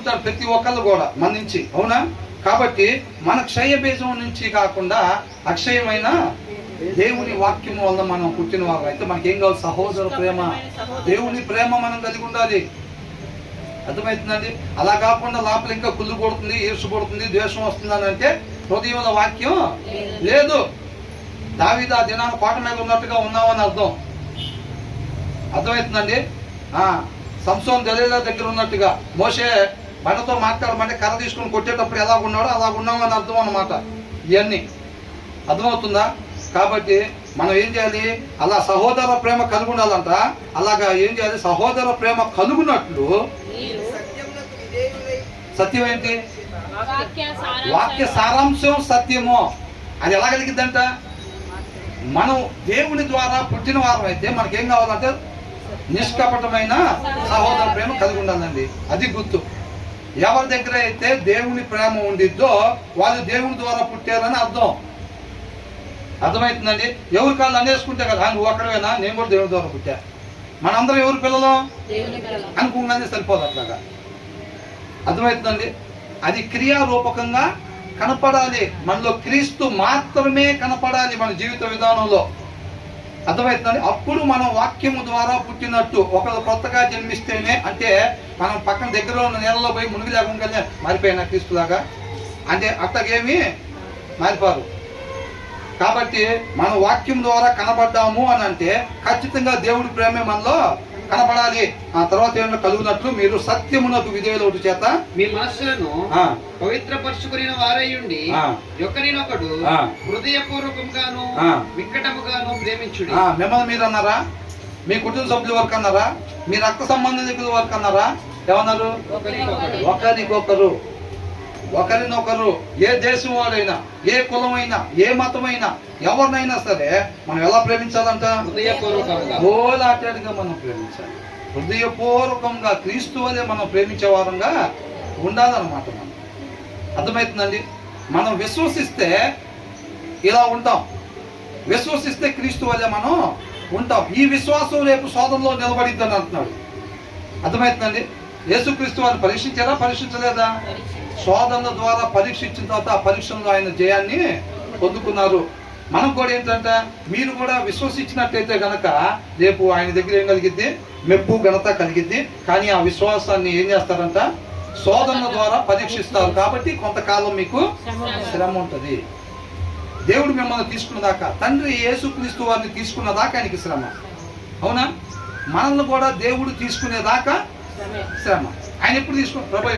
కోరుకుంటాడు ప్రతి ఒక్కళ్ళు కూడా మన నుంచి, అవునా? కాబట్టి మన క్షయ బీజం నుంచి కాకుండా అక్షయమైన దేవుని వాక్యం వల్ల మనం పుట్టిన వాళ్ళు అయితే మనకేం కావాలి? సహోదర ప్రేమ, దేవుని ప్రేమ మనం కలిగి ఉండాలి. అర్థమవుతుందండి? అలా కాకుండా లోపల ఇంకా కుళ్ళు కొడుతుంది, ఈర్షు కొడుతుంది, ద్వేషం వస్తుందని అంటే హృదయంలో వాక్యం లేదు. దావీదు ఆ దినాన కోట మీద ఉన్నట్టుగా ఉన్నామని అర్థం. అర్థమవుతుందండి? సంసోను దెలీలా దగ్గర ఉన్నట్టుగా, మోషే బండతో మాట్లాడమంటే కర్ర తీసుకుని కొట్టేటప్పుడు ఎలా ఉన్నాడో అలా ఉన్నామని అర్థం అన్నమాట. ఇవన్నీ అర్థమవుతుందా? కాబట్టి మనం ఏం చేయాలి? అలా సహోదర ప్రేమ కలిగి ఉండాలంట. అలాగా ఏం చేయాలి? సహోదర ప్రేమ కలుగునట్లు సత్యం ఏంటి? వాక్య సారాంశం సత్యము. అది ఎలా కలిగిద్దంట? మనం దేవుని ద్వారా పుట్టిన వారం అయితే మనకేం కావాలంటే నిష్కపటమైన సహోదర ప్రేమ కలిగి ఉండాలండి. అది గుర్తు. ఎవరి దగ్గర అయితే దేవుని ప్రేమ ఉండిద్దో వాళ్ళు దేవుని ద్వారా పుట్టారని అర్థం. అర్థమవుతుందండి? ఎవరి కాళ్ళు అనేసుకుంటే కదా, నువ్వు అక్కడవేనా, నేను కూడా దేవుని ద్వారా పుట్టా, మనందరం ఎవరి పిల్లలు అనుకోగానే సరిపోదు. అట్లాగా అర్థమవుతుందండి? అది క్రియారూపకంగా కనపడాలి. మనలో క్రీస్తు మాత్రమే కనపడాలి మన జీవిత విధానంలో. అర్థమవుతుందండి? అప్పుడు మనం వాక్యము ద్వారా పుట్టినట్టు. ఒకరు కొత్తగా జన్మిస్తేనే, అంటే మనం పక్కన దగ్గరలో ఉన్న నీళ్ళలో పోయి మునిగి లేకుండా మారిపోయినా క్రీస్తులాగా అంటే అట్టగేమి మారిపోరు. కాబట్టి మనం వాక్యం ద్వారా కనబడ్డాము అని అంటే ఖచ్చితంగా దేవుడి ప్రేమే మనలో కనబడాలి. ఆ తర్వాత ఏమైనా కలుగునట్లు మీరు సత్యమునకు విధేయులవుట చేత మీ మనస్సులను పవిత్రపరుచుకుని వారయ్యుండి ఒకరినొకడు హృదయపూర్వకంగాను వికటముగాను ప్రేమించుడి. మిమ్మల్ని మీరు అన్నారా? మీ కుటుంబ సభ్యుల వరకు అన్నారా? మీ రక్త సంబంధికుల వరకు అన్నారా? ఏమన్నారు? ఒకరికొకరు, ఒకరినొకరు. ఏ దేశం వాడైనా, ఏ కులమైనా, ఏ మతమైనా, ఎవరినైనా సరే మనం ఎలా ప్రేమించాలంట? హృదయపూర్వకంగా మనం ప్రేమించాలి. హృదయపూర్వకంగా క్రీస్తు వలె మనం ప్రేమించే వారంగా ఉండాలన్నమాట. మనం అర్థమవుతుందండి? మనం విశ్వసిస్తే ఇలా ఉంటాం, విశ్వసిస్తే క్రీస్తు వలె మనం ఉంటాం. ఈ విశ్వాసం రేపు శోధనలో నిలబడిద్దని అంటున్నాడు. అర్థమవుతుందండి? యేసుక్రీస్తు వారిని పరీక్షించారా? పరీక్షించలేదా? శోధనల ద్వారా పరీక్షించిన తర్వాత ఆ పరీక్షలో ఆయన జయాన్ని పొందుకున్నారు. మనం కూడా ఏంటంటే మీరు కూడా విశ్వసించినట్టయితే గనక రేపు ఆయన దగ్గర ఏం కలిగిద్ది? మెప్పు, ఘనత కలిగిద్ది. కానీ ఆ విశ్వాసాన్ని ఏం చేస్తారంట? శోధనల ద్వారా పరీక్షిస్తారు. కాబట్టి కొంతకాలం మీకు శ్రమ ఉంటుంది. దేవుడు మిమ్మల్ని తీసుకున్న దాకా, తండ్రి యేసుక్రీస్తు వారిని తీసుకున్న దాకా ఆయనకి శ్రమ. అవునా? మనల్ని కూడా దేవుడు తీసుకునేదాకా శ్రమ. ఆయన ఎప్పుడు తీసుకున్న ప్రభు